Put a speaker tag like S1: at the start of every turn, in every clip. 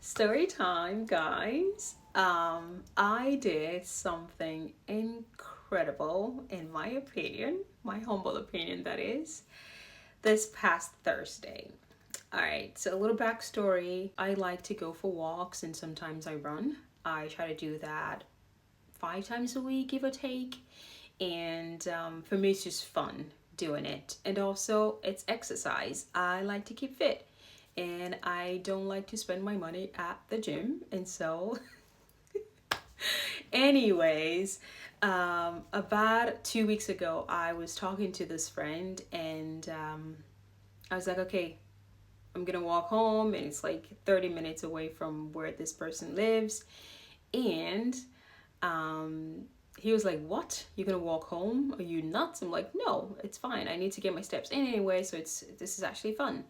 S1: Story time, guys. I did something incredible, in my opinion, my humble opinion, that is, this past Thursday. All right, so a little backstory. I like to go for walks and sometimes I run. I try to do that 5 times a week, give or take. And for me, it's just fun doing it. And also, it's exercise. I like to keep fit and I don't like to spend my money at the gym. And so, anyways, about 2 weeks ago, I was talking to this friend and I was like, okay, I'm gonna walk home, and it's like 30 minutes away from where this person lives. And um, he was like, "What? You're gonna walk home? Are you nuts?" I'm like, "No, it's fine. I need to get my steps in anyway, so this is actually fun."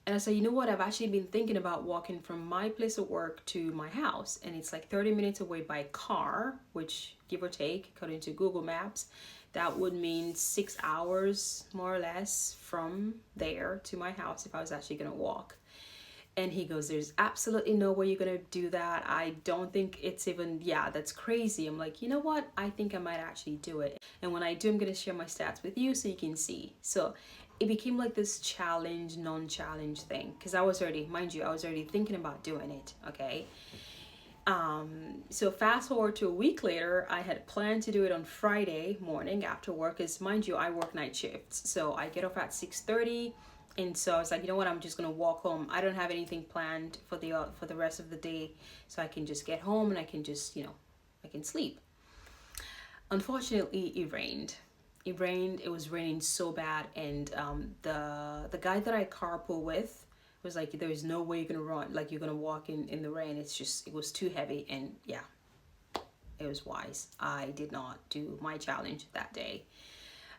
S1: And I said, "You know what? I've actually been thinking about walking from my place of work to my house, and it's like 30 minutes away by car, which give or take, according to Google Maps, that would mean 6 hours more or less from there to my house if I was actually gonna walk." And he goes, "There's absolutely no way you're gonna do that. I don't think it's even, yeah, that's crazy." I'm like, "You know what? I think I might actually do it. And when I do, I'm gonna share my stats with you so you can see." So it became like this challenge, non-challenge thing. Because I was already, mind you, I was already thinking about doing it, okay? So fast forward to a week later, I had planned to do it on Friday morning after work. Because mind you, I work night shifts. So I get off at 6:30. And so I was like, you know what, I'm just gonna walk home. I don't have anything planned for the rest of the day, so I can just get home and I can just, I can sleep. Unfortunately, it rained. It was raining so bad, and the guy that I carpool with was like, "There's no way you're gonna run, like you're gonna walk in the rain. It was too heavy." And yeah, it was wise. I did not do my challenge that day.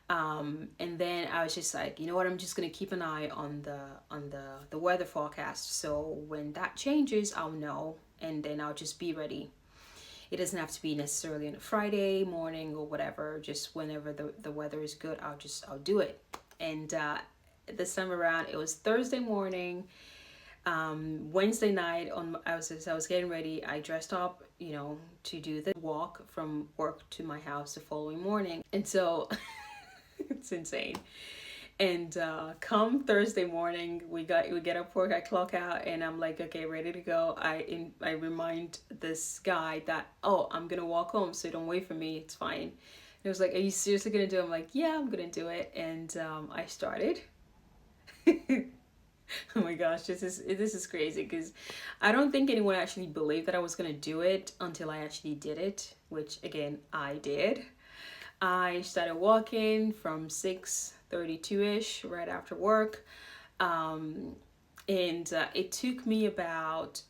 S1: And then I was just like, you know what? I'm just gonna keep an eye on the weather forecast. So when that changes, I'll know, and then I'll just be ready. It doesn't have to be necessarily on a Friday morning or whatever. Just whenever the weather is good, I'll do it. And this time around, it was Thursday morning. Wednesday night, as I was getting ready, I dressed up, to do the walk from work to my house the following morning. And so it's insane. And come Thursday morning, we get up work, I clock out, and I'm like, okay, ready to go. I remind this guy that, oh, I'm gonna walk home, so don't wait for me. It's fine. And he was like, "Are you seriously gonna do it?" I'm like, "Yeah, I'm gonna do it." And I started. Oh my gosh, this is crazy, because I don't think anyone actually believed that I was gonna do it until I actually did it, which again I did. I started walking from 6:32ish right after work, and it took me about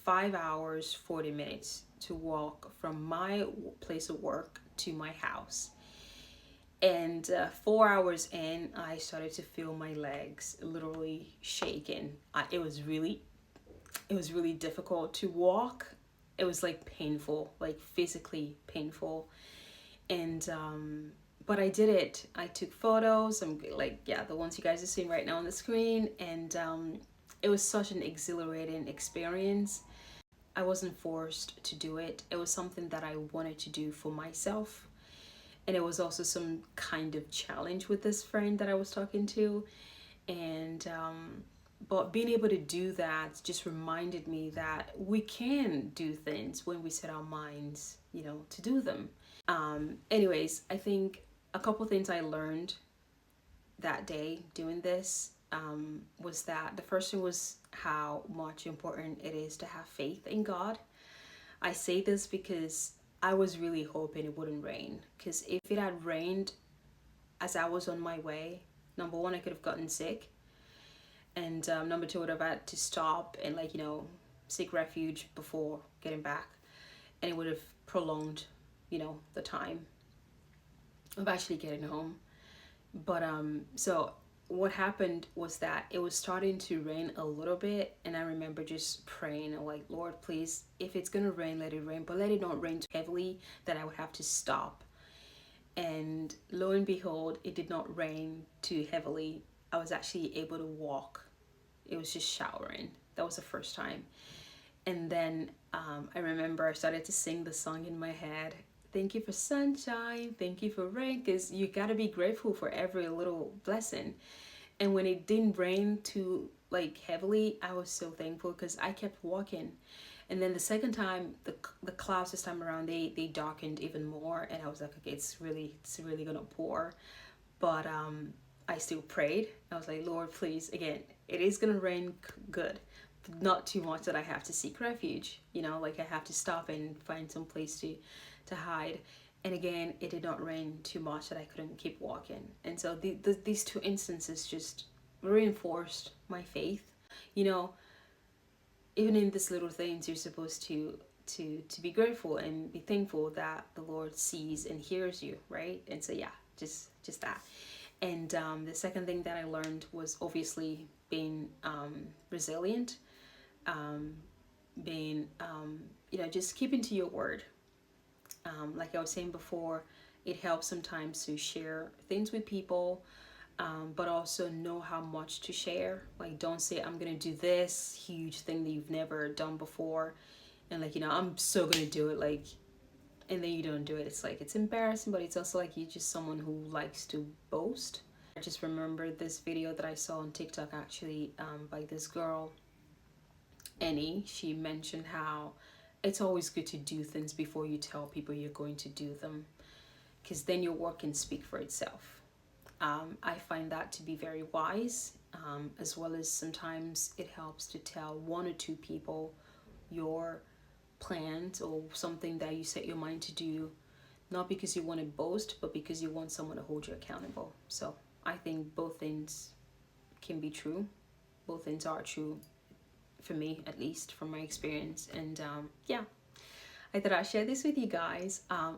S1: 5 hours 40 minutes to walk from my place of work to my house. And 4 hours in, I started to feel my legs literally shaking. It was really difficult to walk. It was like painful, like physically painful. And but I did it. I took photos. I'm like, yeah, the ones you guys are seeing right now on the screen. And it was such an exhilarating experience. I wasn't forced to do it. It was something that I wanted to do for myself. And it was also some kind of challenge with this friend that I was talking to. And but being able to do that just reminded me that we can do things when we set our minds, to do them. Anyways, I think a couple things I learned that day doing this was that the first thing was how much important it is to have faith in God. I say this because I was really hoping it wouldn't rain, because if it had rained as I was on my way, number one, I could have gotten sick, and number two, I would have had to stop and seek refuge before getting back, and it would have prolonged, the time of actually getting home. But so what happened was that it was starting to rain a little bit, and I remember just praying, and like, "Lord, please, if it's gonna rain, let it rain, but let it not rain too heavily that I would have to stop." And lo and behold, it did not rain too heavily. I was actually able to walk. It was just showering. That was the first time. And then I remember I started to sing the song in my head. Thank you for sunshine, thank you for rain, because you got to be grateful for every little blessing. And when it didn't rain too like heavily, I was so thankful because I kept walking. And then the second time, the clouds this time around, they darkened even more, and I was like, okay, it's really gonna pour. But I still prayed. I was like, Lord, please, again, it is gonna rain good, but not too much that I have to seek refuge. You know, like I have to stop and find some place to hide. And again, it did not rain too much that I couldn't keep walking. And so these two instances just reinforced my faith. You know, even in these little things, you're supposed to be grateful and be thankful that the Lord sees and hears you, right? And so yeah, just that. And the second thing that I learned was obviously being resilient, being just keeping to your word. Like I was saying before, it helps sometimes to share things with people, but also know how much to share. Like, don't say, I'm gonna do this huge thing that you've never done before, and like, I'm so gonna do it, like, and then you don't do it. It's like, it's embarrassing, but it's also like you're just someone who likes to boast. I just remembered this video that I saw on TikTok actually, by this girl, Annie. She mentioned how it's always good to do things before you tell people you're going to do them, because then your work can speak for itself. I find that to be very wise, as well as sometimes it helps to tell one or two people your plans or something that you set your mind to do, not because you want to boast, but because you want someone to hold you accountable. So I think both things can be true. Both things are true for me, at least from my experience. And yeah, I thought I'd share this with you guys. I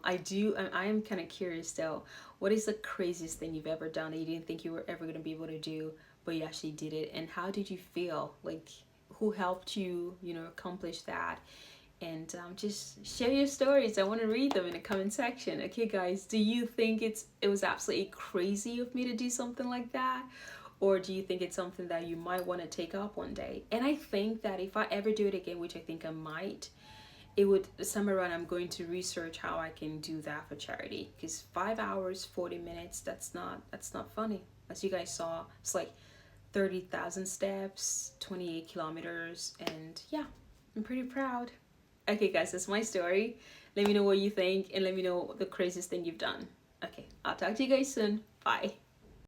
S1: am kind of curious though. What is the craziest thing you've ever done that you didn't think you were ever going to be able to do, but you actually did it? And how did you feel? Like, who helped you, accomplish that? And just share your stories. I want to read them in the comment section. Okay, guys, do you think it was absolutely crazy of me to do something like that? Or do you think it's something that you might want to take up one day? And I think that if I ever do it again, which I think I might, it would somewhere around, I'm going to research how I can do that for charity, because 5 hours 40 minutes, that's not funny. As you guys saw, it's like 30,000 steps, 28 kilometers, and yeah, I'm pretty proud. Okay guys, that's my story. Let me know what you think, and let me know the craziest thing you've done. Okay, I'll talk to you guys soon. Bye.